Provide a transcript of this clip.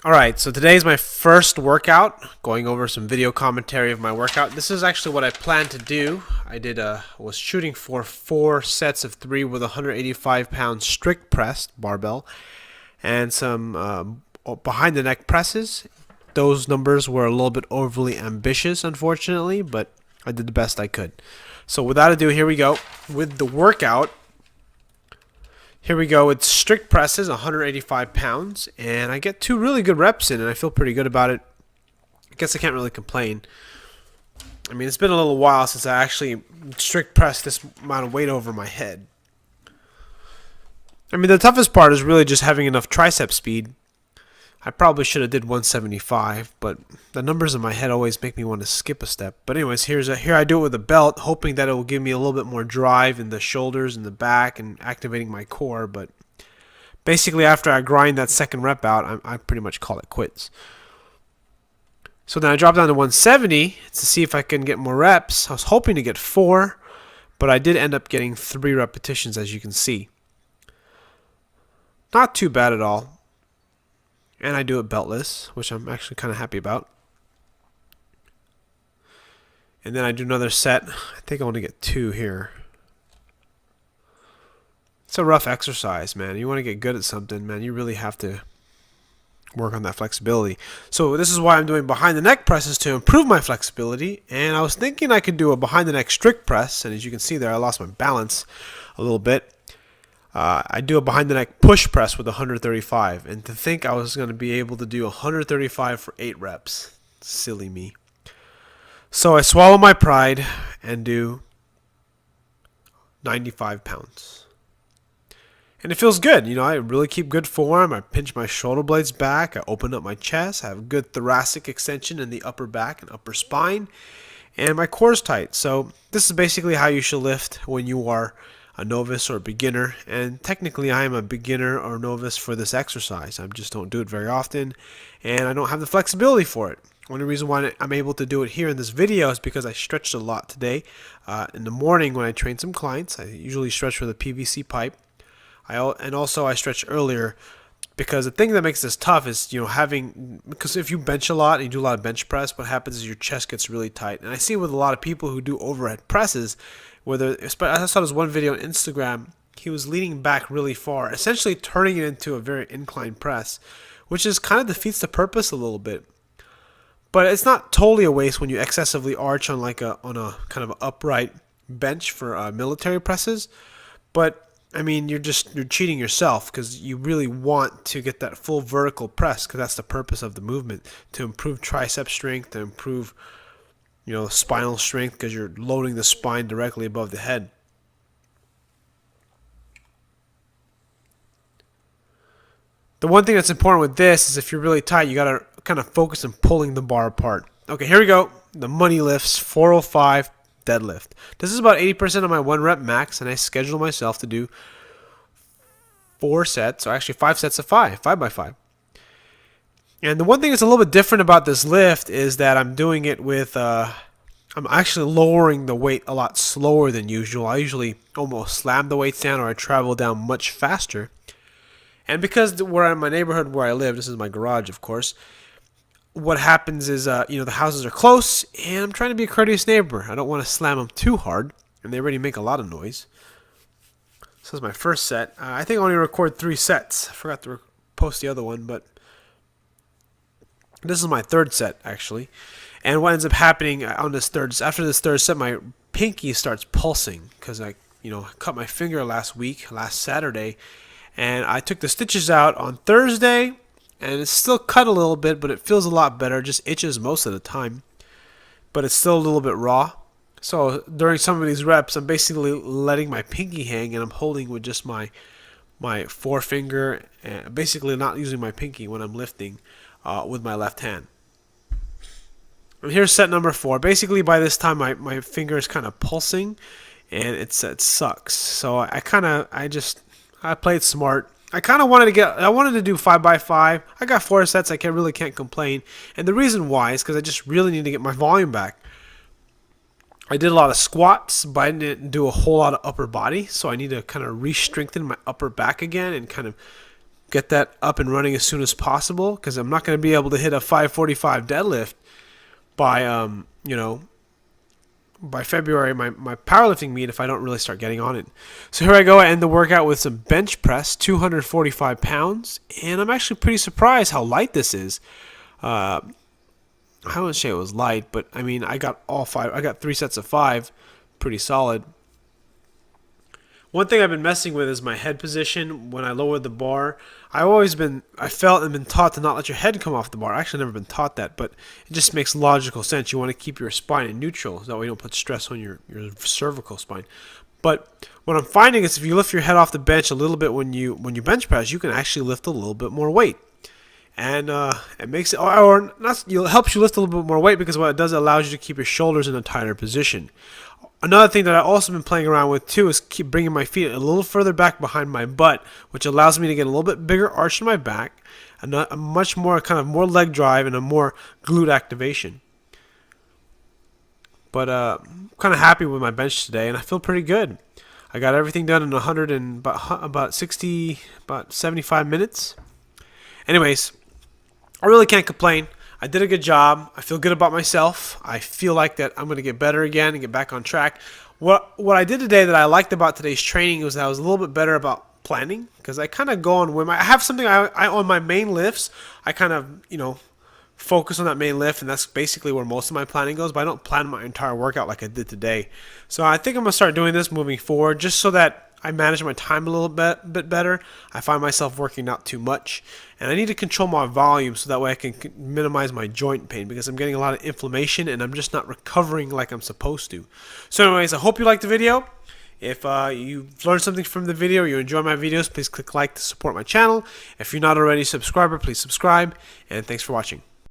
Alright, so today is my first workout, going over some video commentary of my workout. This is actually what I planned to do. Was shooting for 4 sets of 3 with 185-pound strict press barbell and some behind the neck presses. Those numbers were a little bit overly ambitious, unfortunately, but I did the best I could. So without ado, here we go with the workout. Here we go. It's strict presses, 185 pounds, and I get 2 really good reps in, and I feel pretty good about it. I guess I can't really complain. I mean, it's been a little while since I actually strict pressed this amount of weight over my head. I mean, the toughest part is really just having enough tricep speed. I probably should have did 175, but the numbers in my head always make me want to skip a step. But anyways, here I do it with a belt, hoping that it will give me a little bit more drive in the shoulders and the back and activating my core. But basically, after I grind that second rep out, I pretty much call it quits. So then I drop down to 170 to see if I can get more reps. I was hoping to get 4, but I did end up getting 3 repetitions, as you can see. Not too bad at all. And I do it beltless, which I'm actually kind of happy about. And then I do another set. I think I want to get 2 here. It's a rough exercise, man. You want to get good at something, man, you really have to work on that flexibility. So this is why I'm doing behind the neck presses, to improve my flexibility. And I was thinking I could do a behind the neck strict press. And as you can see there, I lost my balance a little bit. I do a behind the neck push press with 135, and to think I was going to be able to do 135 for 8 reps. Silly me. So I swallow my pride and do 95 pounds. And it feels good. You know, I really keep good form. I pinch my shoulder blades back. I open up my chest. I have good thoracic extension in the upper back and upper spine. And my core is tight. So this is basically how you should lift when you are a novice or a beginner, and technically I am a beginner or novice for this exercise. I just don't do it very often, and I don't have the flexibility for it. Only reason why I'm able to do it here in this video is because I stretched a lot today. In the morning when I train some clients, I usually stretch with a PVC pipe. And also I stretch earlier, because the thing that makes this tough is, because if you bench a lot and you do a lot of bench press, what happens is your chest gets really tight. And I see with a lot of people who do overhead presses, I saw this one video on Instagram, he was leaning back really far, essentially turning it into a very inclined press, which is kind of defeats the purpose a little bit. But it's not totally a waste when you excessively arch on a kind of upright bench for military presses. But I mean, you're cheating yourself, because you really want to get that full vertical press, because that's the purpose of the movement, to improve tricep strength, to improve spinal strength, because you're loading the spine directly above the head. The one thing that's important with this is if you're really tight, you got to kind of focus on pulling the bar apart. Okay, here we go. The money lifts, 405 deadlift. This is about 80% of my 1 rep max, and I schedule myself to do 4 sets, or actually 5 sets of 5 by 5. And the one thing that's a little bit different about this lift is that I'm doing it with, I'm actually lowering the weight a lot slower than usual. I usually almost slam the weights down, or I travel down much faster. And because we're in my neighborhood where I live, this is my garage, of course, what happens is, the houses are close, and I'm trying to be a courteous neighbor. I don't want to slam them too hard, and they already make a lot of noise. So this is my first set. I think I only record 3 sets. I forgot to post the other one, but this is my 3rd set, actually. And what ends up happening after this 3rd set, my pinky starts pulsing, because I cut my finger last Saturday, and I took the stitches out on Thursday, and it's still cut a little bit, but it feels a lot better. It just itches most of the time, but it's still a little bit raw. So during some of these reps, I'm basically letting my pinky hang, and I'm holding with just my forefinger, and basically not using my pinky when I'm lifting with my left hand. And here's set number 4. Basically, by this time, my finger is kind of pulsing, and it sucks. So I played smart. I wanted to do 5 by 5. I got 4 sets. I really can't complain. And the reason why is because I just really need to get my volume back. I did a lot of squats, but I didn't do a whole lot of upper body, so I need to kind of re-strengthen my upper back again and kind of get that up and running as soon as possible, because I'm not going to be able to hit a 545 deadlift by by February, my powerlifting meet, if I don't really start getting on it. So here I go. I end the workout with some bench press, 245 pounds, and I'm actually pretty surprised how light this is. I wouldn't say it was light, but I mean, I got all five. I got 3 sets of 5, pretty solid. One thing I've been messing with is my head position when I lowered the bar. I felt and been taught to not let your head come off the bar. I've actually never been taught that, but it just makes logical sense. You want to keep your spine in neutral, so that way you don't put stress on your cervical spine. But what I'm finding is if you lift your head off the bench a little bit when you bench press, you can actually lift a little bit more weight. And it makes it, or not, it helps you lift a little bit more weight, because what it does, it allows you to keep your shoulders in a tighter position. Another thing that I've also been playing around with too is keep bringing my feet a little further back behind my butt, which allows me to get a little bit bigger arch in my back, and a much more more leg drive and a more glute activation. But I'm kind of happy with my bench today, and I feel pretty good. I got everything done in about 75 minutes. Anyways, I really can't complain. I did a good job. I feel good about myself. I feel like that I'm going to get better again and get back on track. What I did today that I liked about today's training was that I was a little bit better about planning, because I kind of go on whim. I have something I on my main lifts. I kind of focus on that main lift, and that's basically where most of my planning goes. But I don't plan my entire workout like I did today. So I think I'm going to start doing this moving forward, just so that I manage my time a little bit better. I find myself working not too much, and I need to control my volume so that way I can minimize my joint pain, because I'm getting a lot of inflammation and I'm just not recovering like I'm supposed to. So anyways, I hope you liked the video. If you learned something from the video, or you enjoy my videos, please click like to support my channel. If you're not already a subscriber, please subscribe, and thanks for watching.